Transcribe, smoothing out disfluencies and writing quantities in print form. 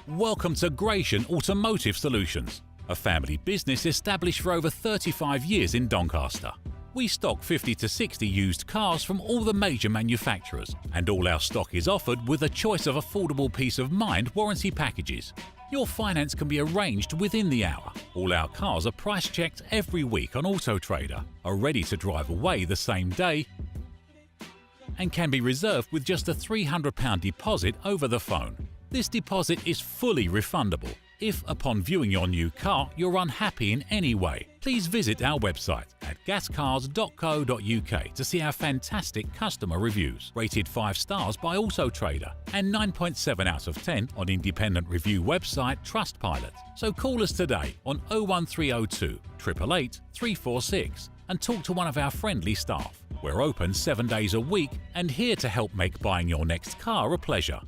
Welcome to Gratian Automotive Solutions, a family business established for over 35 years in Doncaster. We stock 50 to 60 used cars from all the major manufacturers, and all our stock is offered with a choice of affordable peace of mind warranty packages. Your finance can be arranged within the hour. All our cars are price checked every week on Auto Trader, are ready to drive away the same day, and can be reserved with just a £300 deposit over the phone. This deposit is fully refundable. If, upon viewing your new car, you're unhappy in any way, please visit our website at gascars.co.uk to see our fantastic customer reviews, rated 5 stars by Auto Trader and 9.7 out of 10 on independent review website Trustpilot. So call us today on 01302 888 346 and talk to one of our friendly staff. We're open 7 days a week and here to help make buying your next car a pleasure.